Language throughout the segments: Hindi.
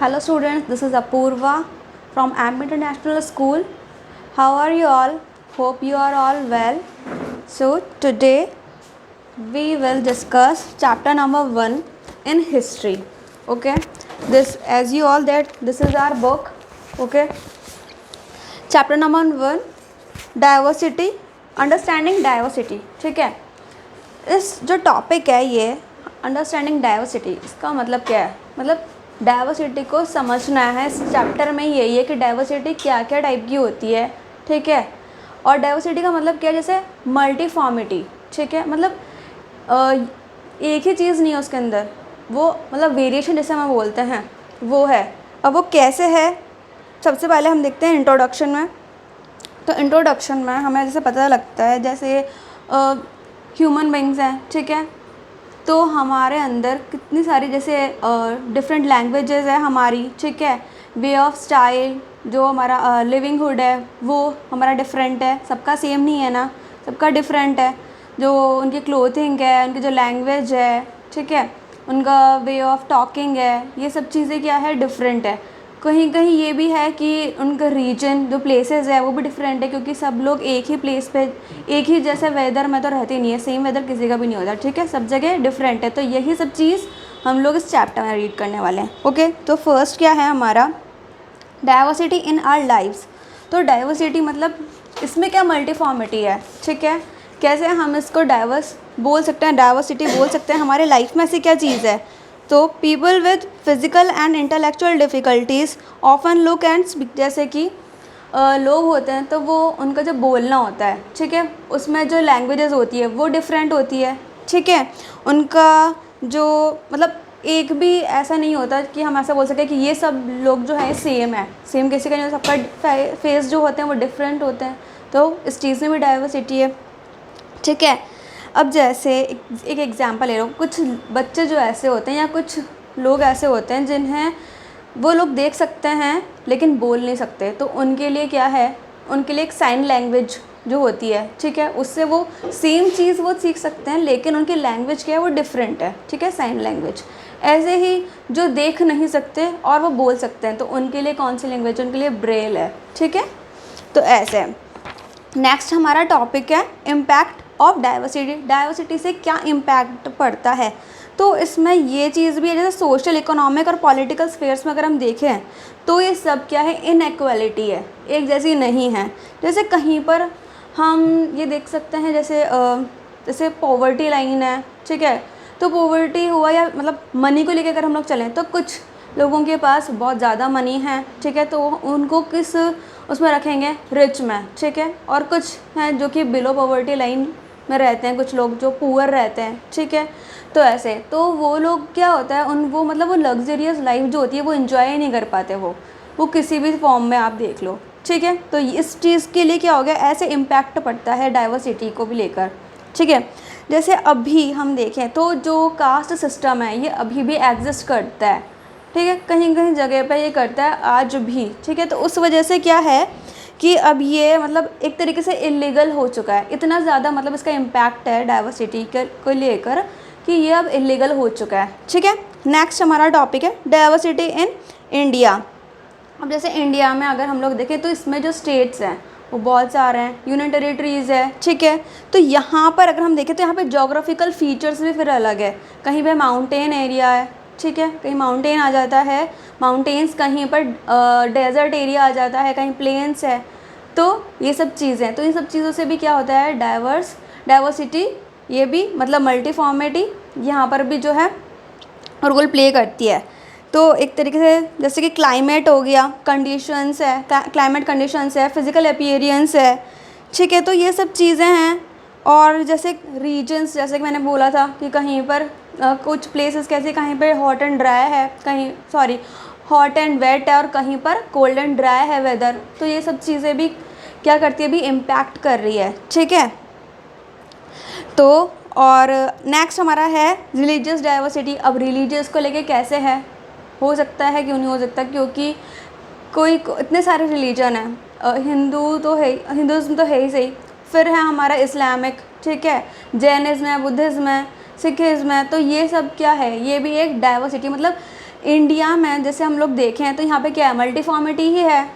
Hello students, this is Apurva from AM International School. How are you all? Hope you are all well. So today we will discuss chapter number 1 in history. Okay, this as you all that this is our book. Okay, chapter number 1 diversity, understanding diversity. ठीक है, इस जो टॉपिक है ये अंडरस्टैंडिंग डाइवर्सिटी, इसका मतलब क्या है? मतलब डाइवर्सिटी को समझना है। इस चैप्टर में यही है कि डाइवर्सिटी क्या क्या टाइप की होती है, ठीक है। और डाइवर्सिटी का मतलब क्या है? जैसे मल्टीफॉर्मिटी, ठीक है, मतलब एक ही चीज़ नहीं है उसके अंदर, वो मतलब वेरिएशन जैसे हम बोलते हैं वो है। अब वो कैसे है, सबसे पहले हम देखते हैं इंट्रोडक्शन में। तो इंट्रोडक्शन में हमें जैसे पता लगता है जैसे ह्यूमन बींग्स हैं, ठीक है, तो हमारे अंदर कितनी सारी जैसे डिफरेंट लैंग्वेजेस है हमारी, ठीक है। वे ऑफ स्टाइल, जो हमारा लिविंगहुड है वो हमारा डिफरेंट है, सबका सेम नहीं है ना, सबका डिफरेंट है। जो उनकी क्लोथिंग है, उनकी जो लैंग्वेज है, ठीक है, उनका वे ऑफ टॉकिंग है, ये सब चीज़ें क्या है, डिफरेंट है। कहीं कहीं ये भी है कि उनका रीजन, जो प्लेसेस है वो भी डिफरेंट है, क्योंकि सब लोग एक ही प्लेस पे एक ही जैसे वेदर में तो रहते नहीं है, सेम वेदर किसी का भी नहीं होता, ठीक है, सब जगह डिफरेंट है। तो यही सब चीज़ हम लोग इस चैप्टर में रीड करने वाले हैं। ओके, तो फर्स्ट क्या है हमारा, डाइवर्सिटी इन आवर लाइव्स। तो डाइवर्सिटी मतलब इसमें क्या मल्टीफॉर्मिटी है, ठीक है, कैसे हम इसको डाइवर्स बोल सकते हैं, डाइवर्सिटी बोल सकते हैं हमारे लाइफ में। ऐसी क्या चीज़ है? तो people with physical and intellectual difficulties often look and speak, जैसे कि लोग होते हैं तो वो उनका जो बोलना होता है, ठीक है, उसमें जो लैंग्वेजेस होती है वो डिफरेंट होती है, ठीक है। उनका जो मतलब एक भी ऐसा नहीं होता कि हम ऐसा बोल सकें कि ये सब लोग जो है सेम है, सेम किसी का नहीं, सबका फेस जो होते हैं वो डिफरेंट होते हैं। तो इस चीज़ में भी डाइवर्सिटी है, ठीक है। अब जैसे एक एग्जांपल ले लो, कुछ बच्चे जो ऐसे होते हैं या कुछ लोग ऐसे होते हैं जिन्हें वो लोग देख सकते हैं लेकिन बोल नहीं सकते, तो उनके लिए क्या है, उनके लिए एक साइन लैंग्वेज जो होती है, ठीक है, उससे वो सेम चीज़ वो सीख सकते हैं लेकिन उनकी लैंग्वेज क्या है, वो डिफरेंट है, ठीक है, साइन लैंग्वेज। ऐसे ही जो देख नहीं सकते और वो बोल सकते हैं, तो उनके लिए कौन सी लैंग्वेज, उनके लिए ब्रेल है, ठीक है। तो ऐसे नेक्स्ट हमारा टॉपिक है इम्पैक्ट ऑफ डाइवर्सिटी। डाइवर्सिटी से क्या इम्पैक्ट पड़ता है? तो इसमें ये चीज़ भी है, जैसे सोशल, इकोनॉमिक और पॉलिटिकल स्फेयर्स में अगर हम देखें तो ये सब क्या है, इनइक्वालिटी है, एक जैसी नहीं है। जैसे कहीं पर हम ये देख सकते हैं जैसे पॉवर्टी लाइन है, ठीक है, तो पॉवर्टी हुआ या मतलब मनी को लेकर अगर हम लोग चलें तो कुछ लोगों के पास बहुत ज़्यादा मनी है, ठीक है, तो उनको किस उसमें रखेंगे, रिच में, ठीक है, और कुछ हैं जो कि बिलो पॉवर्टी लाइन में रहते हैं, कुछ लोग जो पुअर रहते हैं, ठीक है। तो ऐसे तो वो लोग क्या होता है, वो मतलब वो लग्जरियस लाइफ जो होती है वो इन्जॉय ही नहीं कर पाते, वो किसी भी फॉर्म में आप देख लो, ठीक है। तो इस चीज़ के लिए क्या हो गया, ऐसे इम्पैक्ट पड़ता है डाइवर्सिटी को भी लेकर, ठीक है। जैसे अभी हम देखें तो जो कास्ट सिस्टम है ये अभी भी एग्जिस्ट करता है, ठीक है, कहीं कहीं जगह पे ये करता है आज भी, ठीक है। तो उस वजह से क्या है कि अब ये मतलब एक तरीके से इलीगल हो चुका है, इतना ज़्यादा मतलब इसका इम्पैक्ट है डाइवर्सिटी को लेकर कि ये अब इलीगल हो चुका है, ठीक है। नेक्स्ट हमारा टॉपिक है डाइवर्सिटी इन इंडिया। अब जैसे इंडिया में अगर हम लोग देखें तो इसमें जो स्टेट्स हैं वो बहुत सारे हैं, यूनियन टेरिटरीज़ है, ठीक है। तो यहाँ पर अगर हम देखें तो यहाँ पे जोग्राफिकल फीचर्स भी फिर अलग है, कहीं पे माउंटेन एरिया है, ठीक है, कहीं माउंटेन आ जाता है, माउंटेन्स, कहीं पर डेजर्ट एरिया आ जाता है, कहीं प्लेन्स है। तो ये सब चीज़ें, तो इन सब चीज़ों से भी क्या होता है, डाइवर्सिटी, ये भी मतलब मल्टीफॉर्मिटी यहाँ पर भी जो है रोल प्ले करती है। तो एक तरीके से जैसे कि क्लाइमेट हो गया, कंडीशंस है, क्लाइमेट कंडीशंस है, फिज़िकल अपीयरेंस है, ठीक है, तो ये सब चीज़ें हैं। और जैसे रीजन्स, जैसे कि मैंने बोला था कि कहीं पर कुछ प्लेसेस कैसे, कहीं पर हॉट एंड ड्राई है, हॉट एंड वेट है, और कहीं पर कोल्ड एंड ड्राई है वेदर। तो ये सब चीज़ें भी क्या करती है, भी इम्पैक्ट कर रही है, ठीक है। तो और नेक्स्ट हमारा है रिलीजियस डाइवर्सिटी। अब रिलीजियस को लेके कैसे है, हो सकता है क्यों नहीं हो सकता, क्योंकि इतने सारे रिलीजन हैं, हिंदुज़्म तो है ही सही, फिर है हमारा इस्लामिक, ठीक है, जैनिज़्म है, बुद्धिज़्म है, सिखिज़्म है। तो ये सब क्या है, ये भी एक डाइवर्सिटी, मतलब इंडिया में जैसे हम लोग देखें तो यहाँ पे क्या है, मल्टीफॉर्मिटी ही है।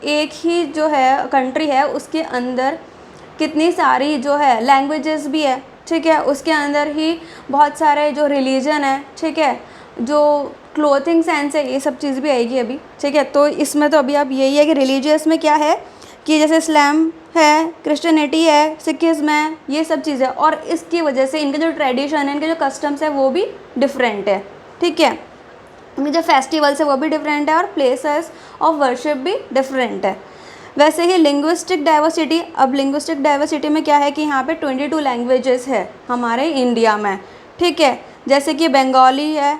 एक ही जो है कंट्री है उसके अंदर कितनी सारी जो है लैंग्वेजेस भी है, ठीक है। उसके अंदर ही बहुत सारे जो रिलीजन है, ठीक है, जो क्लोथिंग सेंस है, ये सब चीज़ भी आएगी अभी, ठीक है। तो इसमें तो अभी आप यही है कि रिलीजियस में क्या है कि जैसे इस्लाम है, क्रिश्चियनिटी है, सिखिज़्म है, ये सब चीज़ें, और इसकी वजह से इनके जो ट्रेडिशन है, इनके जो कस्टम्स है वो भी डिफरेंट है, ठीक है। इनके जो फेस्टिवल्स है वो भी डिफरेंट है और प्लेसेस ऑफ वर्शिप भी डिफरेंट है। वैसे ही लिंग्विस्टिक डाइवर्सिटी, अब लिंग्विस्टिक डाइवर्सिटी में क्या है कि यहाँ पे 22 लैंग्वेजेस है हमारे इंडिया में, ठीक है। जैसे कि बंगाली है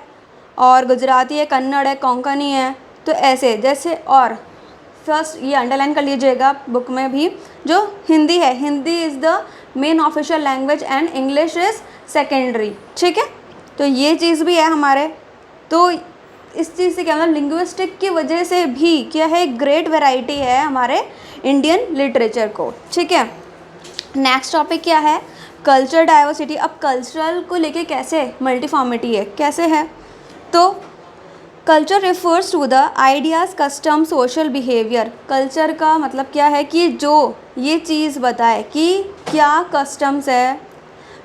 और गुजराती है, कन्नड़ है, कोंकणी है, तो ऐसे जैसे। और फर्स्ट ये अंडरलाइन कर लीजिएगा बुक में भी, जो हिंदी है, Hindi is the main official language and English is secondary, ठीक है। तो ये चीज़ भी है हमारे। तो इस चीज़ से क्या मतलब लिंग्विस्टिक की वजह से भी क्या है, ग्रेट वैरायटी है हमारे इंडियन लिटरेचर को, ठीक है। नेक्स्ट टॉपिक क्या है, कल्चर डाइवर्सिटी। अब कल्चरल को लेके कैसे मल्टीफॉर्मिटी है, कैसे है, तो culture refers to the ideas, custom, social behaviour. Culture का मतलब क्या है कि जो ये चीज़ बताए कि क्या कस्टम्स है,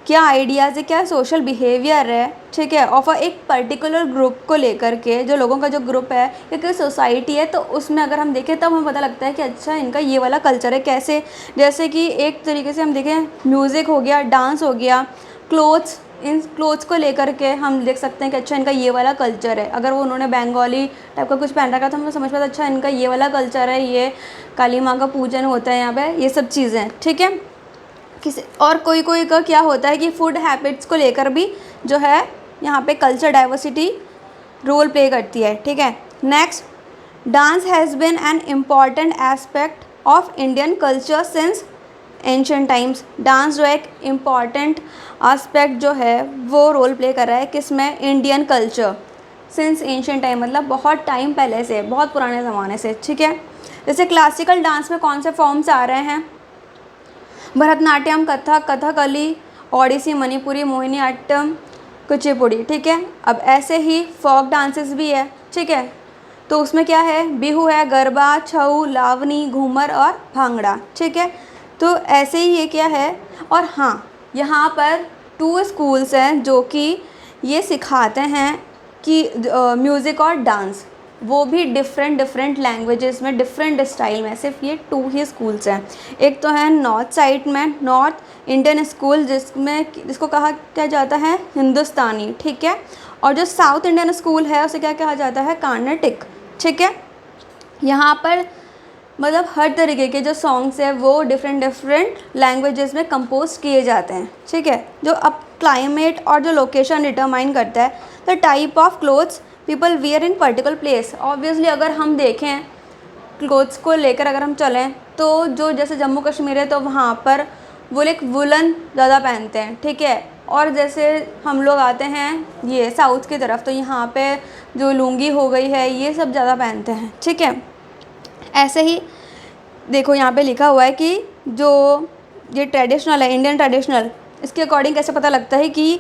क्या आइडियाज़ है, क्या सोशल बिहेवियर है, ठीक है, ऑफ एक पर्टिकुलर ग्रुप को लेकर के, जो लोगों का जो ग्रुप है या कोई सोसाइटी है, तो उसमें अगर हम देखें तब हमें पता लगता है कि अच्छा इनका ये वाला कल्चर है। कैसे, जैसे कि एक तरीके से हम देखें म्यूज़िक हो गया, डांस हो गया, क्लोथ्स, इन क्लोथ्स को लेकर के हम देख सकते हैं कि अच्छा इनका ये वाला कल्चर है। अगर वो उन्होंने बंगाली टाइप का कुछ पहन रखा तो हमें समझ में आता अच्छा इनका ये वाला कल्चर है, ये काली माँ का पूजन होता है यहाँ पे, ये सब चीज़ें, ठीक है। किसी और कोई कोई का क्या होता है कि फूड हैबिट्स को लेकर भी जो है यहाँ पे कल्चर डाइवर्सिटी रोल प्ले करती है, ठीक है। Next, dance has been an important aspect of Indian culture since ancient times. Dance जो एक इम्पॉर्टेंट एस्पेक्ट जो है वो रोल प्ले कर रहा है किस में, Indian culture since ancient time, मतलब बहुत टाइम पहले से, बहुत पुराने ज़माने से, ठीक है। जैसे क्लासिकल डांस में कौन से फॉर्म्स आ रहे हैं, भरतनाट्यम, कथक, कथकली, ओडिसी, मणिपुरी, मोहिनीअट्टम, कुचिपुड़ी, ठीक है। अब ऐसे ही फोक डांसेस भी है, ठीक है। तो उसमें क्या है, बिहू है, गरबा, छऊ, लावनी, घूमर और भांगड़ा, ठीक है। तो ऐसे ही ये क्या है। और हाँ, यहाँ पर 2 स्कूल्स हैं जो कि ये सिखाते हैं कि म्यूज़िक और डांस, वो भी डिफरेंट लैंग्वेजेस में, डिफरेंट स्टाइल में, सिर्फ ये 2 ही स्कूल्स हैं। एक तो है नॉर्थ साइड में नॉर्थ इंडियन स्कूल, जिसको कहा क्या जाता है हिंदुस्तानी, ठीक है। और जो साउथ इंडियन स्कूल है उसे क्या कहा जाता है, कार्नाटिक, ठीक है। यहाँ पर मतलब हर तरीके के जो सॉन्ग्स हैं वो डिफरेंट लैंग्वेजेस में कंपोज किए जाते हैं, ठीक है। जो अब क्लाइमेट और जो लोकेशन डिटरमाइन करता है the type of clothes people wear in particular place. Obviously अगर हम देखें क्लोथ्स को लेकर अगर हम चलें तो जो जैसे जम्मू कश्मीर है तो वहाँ पर वो एक वुलन ज़्यादा पहनते हैं, ठीक है। और जैसे हम लोग आते हैं ये साउथ की तरफ तो यहाँ पे जो लुंगी हो गई है ये सब ज़्यादा पहनते हैं, ठीक है। ऐसे ही देखो यहाँ पे लिखा हुआ है कि जो ये ट्रेडिशनल है, इंडियन ट्रेडिशनल, इसके अकॉर्डिंग कैसे पता लगता है कि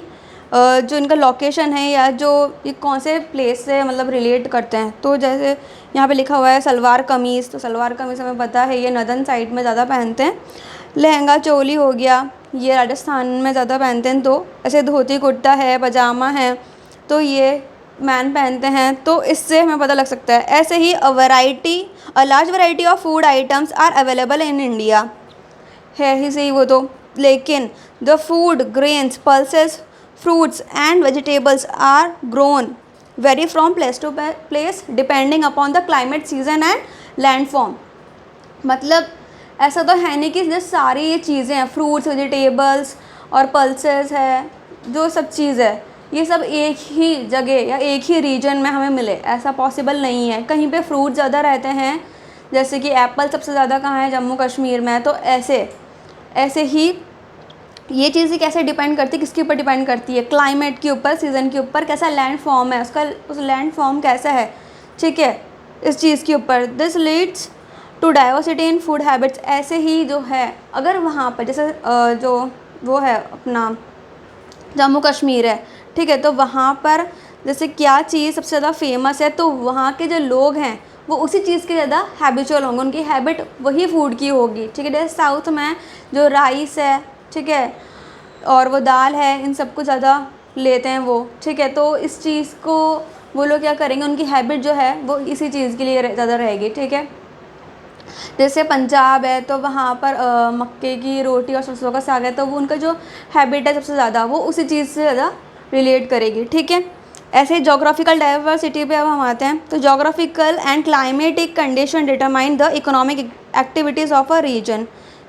जो इनका लोकेशन है या जो ये कौन से प्लेस से मतलब रिलेट करते हैं। तो जैसे यहाँ पे लिखा हुआ है सलवार कमीज़, तो सलवार कमीज़ हमें पता है ये नदन साइड में ज़्यादा पहनते हैं। लहंगा चोली हो गया, ये राजस्थान में ज़्यादा पहनते हैं। तो ऐसे धोती कुर्ता है, पजामा है, तो ये मैन पहनते हैं। तो इससे हमें पता लग सकता है। ऐसे ही a large variety of food items are available in India, है ही सही वो तो, लेकिन the food grains, pulses, fruits and vegetables are grown vary from place to place depending upon the climate, season and landform। मतलब ऐसा तो है नहीं कि जो सारी ये चीज़ें हैं, फ्रूट्स, वेजिटेबल्स और पल्सेस है, जो सब चीज़ है ये सब एक ही जगह या एक ही रीजन में हमें मिले, ऐसा पॉसिबल नहीं है। कहीं पे फ्रूट ज़्यादा रहते हैं, जैसे कि एप्पल सबसे ज़्यादा कहाँ है, जम्मू कश्मीर में। तो ऐसे ही ये चीज़ें कैसे डिपेंड करती है, किसके ऊपर डिपेंड करती है, क्लाइमेट के ऊपर, सीज़न के ऊपर, कैसा लैंड फॉर्म है उसका, उस लैंड फॉर्म कैसा है, ठीक है, इस चीज़ के ऊपर। This leads to diversity in food habits. ऐसे ही जो है अगर वहाँ पर जैसे जो वो है अपना जम्मू कश्मीर है, ठीक है, तो वहाँ पर जैसे क्या चीज़ सबसे ज़्यादा फेमस है तो वहाँ के जो लोग हैं वो उसी चीज़ के ज़्यादा हैबिचुअल होंगे, उनकी हैबिट वही फूड की होगी, ठीक है। जैसे साउथ में जो राइस है, ठीक है, और वो दाल है, इन सबको ज़्यादा लेते हैं वो, ठीक है। तो इस चीज़ को वो लोग क्या करेंगे, उनकी हैबिट जो है वो इसी चीज़ के लिए ज़्यादा रहेगी, ठीक है। जैसे पंजाब है तो वहाँ पर मक्के की रोटी और सरसों का साग है, तो वो उनका जो हैबिट है सबसे ज़्यादा वो उसी चीज़ से ज़्यादा रिलेट करेगी, ठीक है। ऐसे ही जोग्राफिकल डाइवर्सिटी पे अब हम आते हैं। तो geographical and climatic condition determine the economic activities of a region,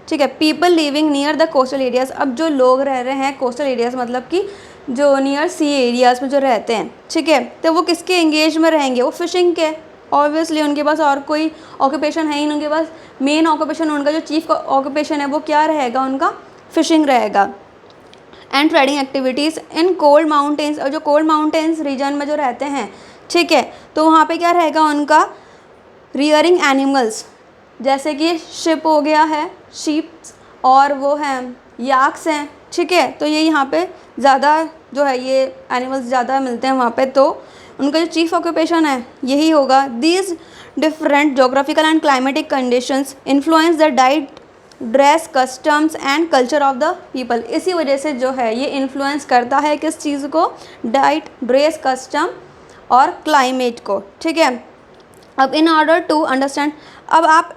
ठीक है। People living near the coastal areas, अब जो लोग रह रहे हैं कोस्टल एरियाज़ मतलब कि जो नियर सी एरियाज़ में जो रहते हैं, ठीक है, तो वो किसके एंगेज में रहेंगे, वो फिशिंग के। ऑब्वियसली उनके पास और कोई ऑक्यूपेशन है ही नहीं, उनके पास मेन ऑक्यूपेशन, उनका जो चीफ ऑक्यूपेशन है वो क्या रहेगा, उनका फिशिंग रहेगा। And trading activities in cold mountains, और जो कोल्ड माउंटेन्स रीजन में जो रहते हैं, ठीक है, तो वहाँ पे क्या रहेगा उनका, रियरिंग एनिमल्स, जैसे कि शिप हो गया है, शीप्स, और वो हैं याक्स हैं, ठीक है। तो ये यहाँ पे ज़्यादा जो है ये एनिमल्स ज़्यादा मिलते हैं वहाँ पे, तो उनका जो चीफ ऑक्यूपेशन है यही होगा। These different geographical and climatic conditions influence the diet, dress, customs and culture of the people, इसी वजह से जो है ये इन्फ्लुएंस करता है किस चीज़ को, डाइट, ड्रेस, कस्टम और क्लाइमेट को, ठीक है। अब इन ऑर्डर टू अंडरस्टैंड, अब आप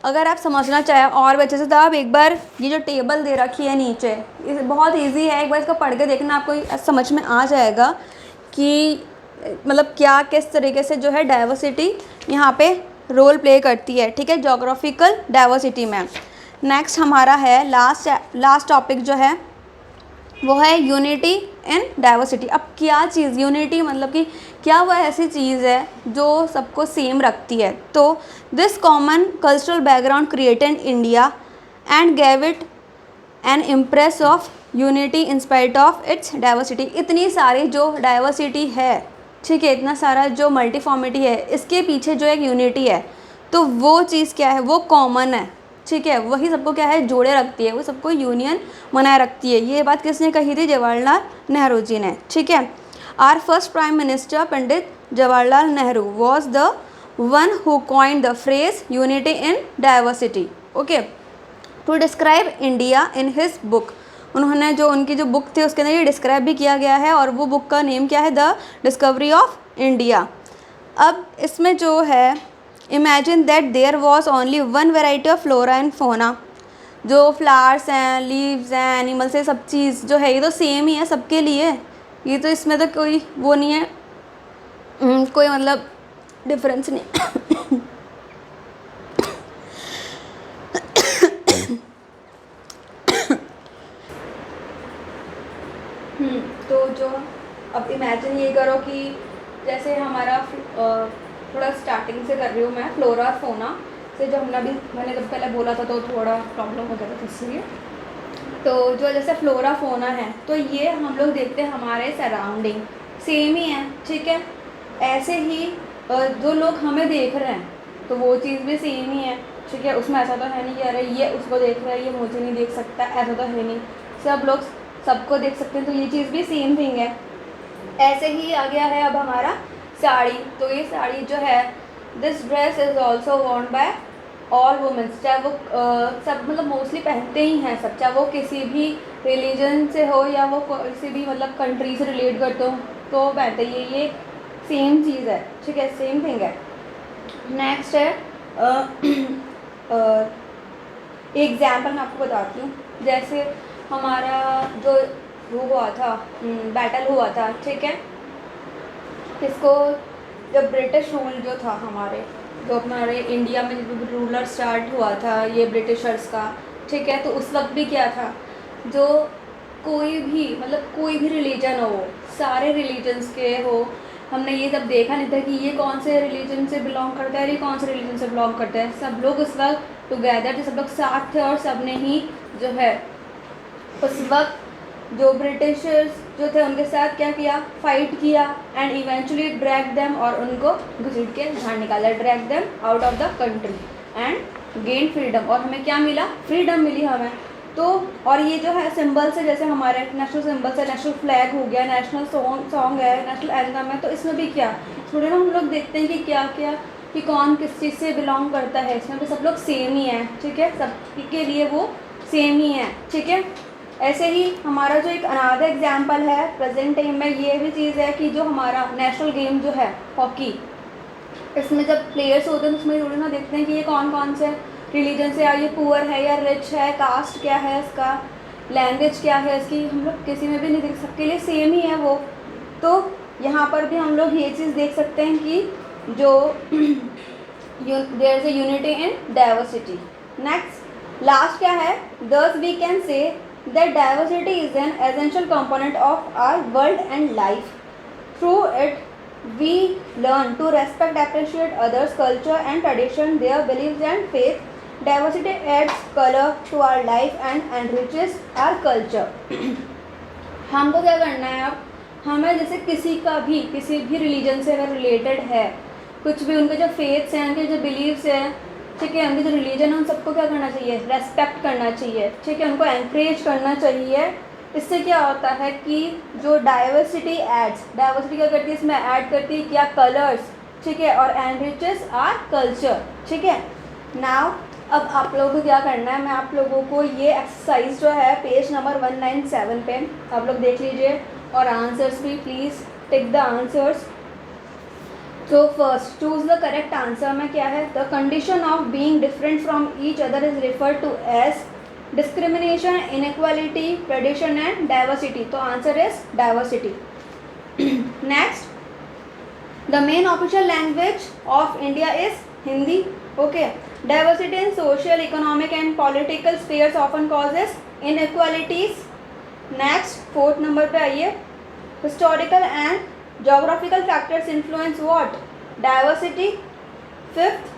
अगर आप समझना चाहें और अच्छे से तो आप एक बार ये जो टेबल दे रखी है नीचे, बहुत इजी है, एक बार इसको पढ़ के देखना, आपको समझ में आ जाएगा कि मतलब क्या किस तरीके से जो है डाइवर्सिटी यहाँ पे रोल प्ले करती है, ठीक है, जोग्राफिकल डाइवर्सिटी में। नेक्स्ट हमारा है लास्ट टॉपिक जो है वो है यूनिटी इन डाइवर्सिटी। अब क्या चीज़ यूनिटी मतलब कि क्या वह ऐसी चीज़ है जो सबको सेम रखती है, तो this common cultural background created India and gave it an impress of unity in spite of its diversity. इतनी सारी जो डाइवर्सिटी है, ठीक है, इतना सारा जो मल्टीफॉर्मिटी है, इसके पीछे जो एक यूनिटी है, तो वो चीज़ क्या है, वो कॉमन है, ठीक है, वही सबको क्या है जोड़े रखती है, वो सबको यूनियन बनाए रखती है। ये बात किसने कही थी, जवाहरलाल नेहरू जी ने, ठीक है। Our first prime minister Pandit Jawaharlal Nehru was the one who coined the phrase unity in diversity, okay, to describe India in his book. उन्होंने जो उनकी जो बुक थी उसके अंदर ये डिस्क्राइब भी किया गया है, और वो बुक का नेम क्या है, द डिस्कवरी ऑफ इंडिया। अब इसमें जो है, imagine that there was only one variety of flora and fauna, जो फ्लावर्स हैं, लीव्स हैं, एनिमल्स है, सब चीज़ जो है ये तो सेम ही है सबके लिए, ये तो इसमें तो कोई वो नहीं है, कोई मतलब डिफरेंस नहीं। तो जो अब इमेजिन ये करो कि जैसे हमारा थोड़ा स्टार्टिंग से कर रही हूँ मैं, फ्लोरा फोना से, जो मैंने जब पहले बोला था तो थोड़ा प्रॉब्लम हो गया था इसलिए। तो जो जैसे फ्लोरा फोना है तो ये हम लोग देखते हैं हमारे सराउंडिंग सेम ही है, ठीक है। ऐसे ही जो लोग हमें देख रहे हैं तो वो चीज़ भी सेम ही है, ठीक है। उसमें ऐसा तो है नहीं कि अरे ये उसको देख रहा है, ये मुझे नहीं देख सकता, ऐसा तो है नहीं, सब लोग सबको देख सकते हैं, तो ये चीज़ भी सेम थिंग है। ऐसे ही आ गया है अब हमारा साड़ी, तो ये साड़ी जो है, this dress is also Warne bye all women's, चाहे वो सब मतलब मोस्टली पहनते ही हैं सब, चाहे वो किसी भी रिलीजन से हो या वो किसी भी मतलब कंट्री से रिलेट करते हो तो पहनते ही, ये सेम चीज़ है, ठीक है, सेम थिंग है। नेक्स्ट है एग्जाम्पल मैं आपको बताती हूँ। जैसे हमारा जो वो हुआ था, बैटल हुआ था, ठीक है, इसको जब ब्रिटिश रूल जो था हमारे इंडिया में जब रूलर स्टार्ट हुआ था ये ब्रिटिशर्स का, ठीक है, तो उस वक्त भी क्या था, जो कोई भी रिलीजन हो, सारे रिलीजन्स के हो, हमने ये सब देखा नहीं था कि ये कौन से रिलीजन से बिलोंग करता है, ये कौन से रिलीजन से बिलोंग करता है, सब लोग उस वक्त टुगेदर थे, सब लोग साथ थे, और सब ने ही जो है उस वक्त जो ब्रिटिशर्स जो थे उनके साथ क्या किया, फाइट किया, एंड इवेंचुअली ड्रैग देम, और उनको घसीट के बाहर निकाला, drag them out of the country and gain freedom, और हमें क्या मिला, फ्रीडम मिली हमें, तो और ये जो है सिंबल्स है, जैसे हमारे नेशनल सिंबल्स है, नेशनल फ्लैग हो गया, नेशनल सॉन्ग है, नेशनल एंथम है, तो इसमें भी क्या थोड़े ना हम लोग देखते हैं कि क्या क्या कि कौन किस चीज़ से बिलोंग करता है, इसमें भी सब लोग सेम ही हैं, ठीक है, सब के लिए वो सेम ही है, ठीक है। ऐसे ही हमारा जो एक अनादर एग्जाम्पल है प्रेजेंट टाइम में, ये भी चीज़ है कि जो हमारा नेशनल गेम जो है हॉकी, इसमें जब प्लेयर्स होते हैं तो उसमें थोड़ी ना देखते हैं कि ये कौन कौन से रिलीजन से, या ये पुअर है या रिच है, कास्ट क्या है इसका, लैंग्वेज क्या है इसकी, हम लोग किसी में भी नहीं देख, सबके लिए सेम ही है वो। तो यहाँ पर भी हम लोग ये चीज़ देख सकते हैं कि जो there is a unity in diversity. Next last क्या है, thus we can say that diversity is an essential component of our world and life. Through it we learn to respect, appreciate others' culture and tradition, their beliefs and faith. Diversity adds color to our life and enriches our culture. हमको क्या करना है अब, हमें जैसे किसी भी रिलीजन से अगर रिलेटेड है, कुछ भी उनके जो फेथ्स हैं, उनके जो बिलीव्स हैं, ठीक है, उनके जो रिलीजन है, उन सबको क्या करना चाहिए, रेस्पेक्ट करना चाहिए, ठीक है, उनको एनकरेज करना चाहिए। इससे क्या होता है कि जो डाइवर्सिटी क्या करती है, इसमें ऐड करती है क्या, कलर्स, ठीक है, और एनरिचेस आर कल्चर, ठीक है। नाउ अब आप लोगों को क्या करना है, मैं आप लोगों को ये एक्सरसाइज जो है पेज नंबर 197 पे आप लोग देख लीजिए, और आंसर्स भी प्लीज़ टिक द आंसर्स। तो first choose the correct answer में क्या है, the condition of being different from each other is referred to as discrimination, inequality, tradition and diversity. तो answer is diversity. Next, the main official language of India is Hindi. Okay, diversity in social, economic and political spheres often causes inequalities. Next fourth number पे आइए, historical and geographical factors influence what, diversity. Fifth,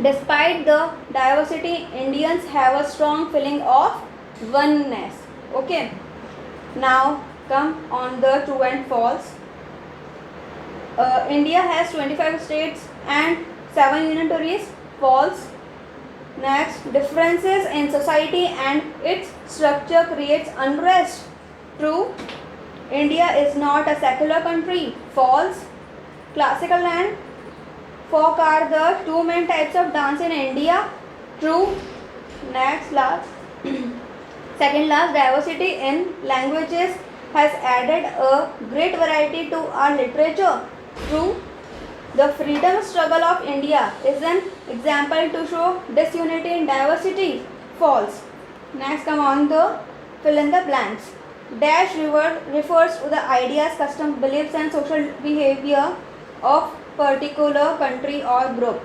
despite the diversity, Indians have a strong feeling of oneness. Okay, now come on the true and false. India has 25 states and 7 union territories. False. Next, differences in society and its structure creates unrest. True. India is not a secular country. False. Classical and folk are the two main types of dance in India. True. Next, last second last, diversity in languages has added a great variety to our literature. True. The freedom struggle of India is an example to show disunity in diversity. False. Next, come on the fill in the blanks. Dash refers to the ideas, customs, beliefs and social behavior of particular country और ग्रुप।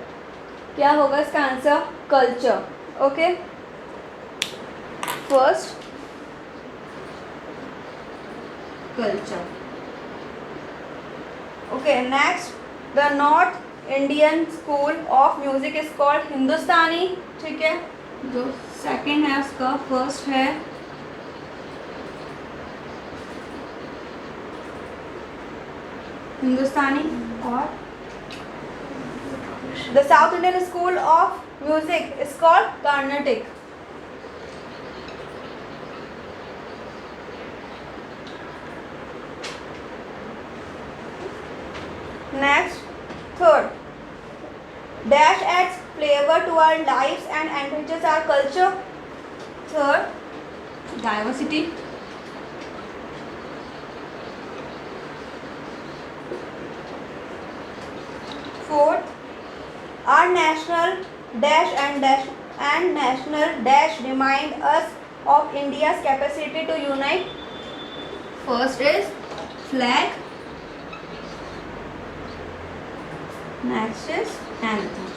क्या होगा इसका answer, culture. Okay, first culture. Okay, next, the North Indian school of music is called Hindustani, ठीक है। जो सेकंड है उसका फर्स्ट है हिंदुस्तानी, और the South Indian school of music is called Carnatic. Next, third, dash adds flavor to our lives and enriches our culture. Third, diversity. Fourth, our national dash and national dash remind us of India's capacity to unite. First is flag. Next is anthem.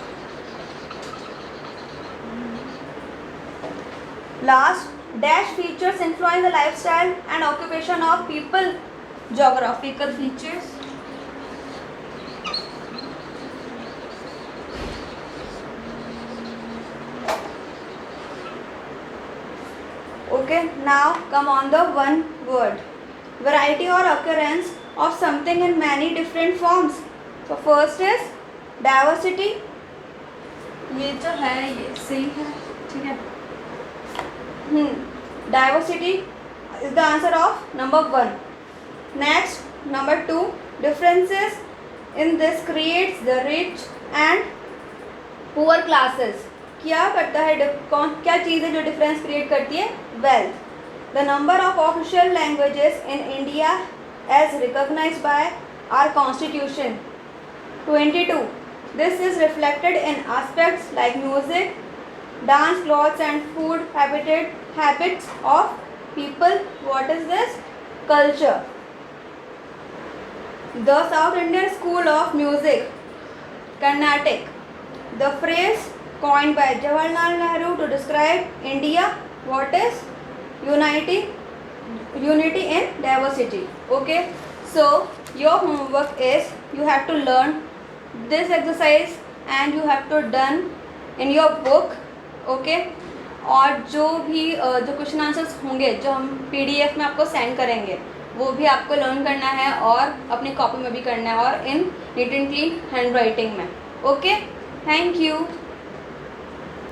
Last, dash features influence the lifestyle and occupation of people. Geographical features. Okay, now come on the one word. Variety or occurrence of something in many different forms. So first is diversity. ये जो है ये सही है, ठीक है। Diversity is the answer of number 1. Next, number 2, differences in this creates the rich and poor classes. क्या करता है क्या चीज़ है जो डिफरेंस क्रिएट करती है? Wealth. The number of official languages in India as recognised by our constitution 22. This is reflected in aspects like music, dance, clothes and food habits of people. What is this? Culture. The South Indian School of Music, Carnatic. The phrase coined by Jawaharlal Nehru to describe India. What is? Unity in diversity. Okay. So your homework is you have to learn this exercise and you have to done in your book. Okay और जो क्वेश्चन आंसर्स होंगे जो हम PDF में आपको सेंड करेंगे वो भी आपको लर्न करना है और अपनी कॉपी में भी करना है और in neat and clean handwriting में. Okay, thank you.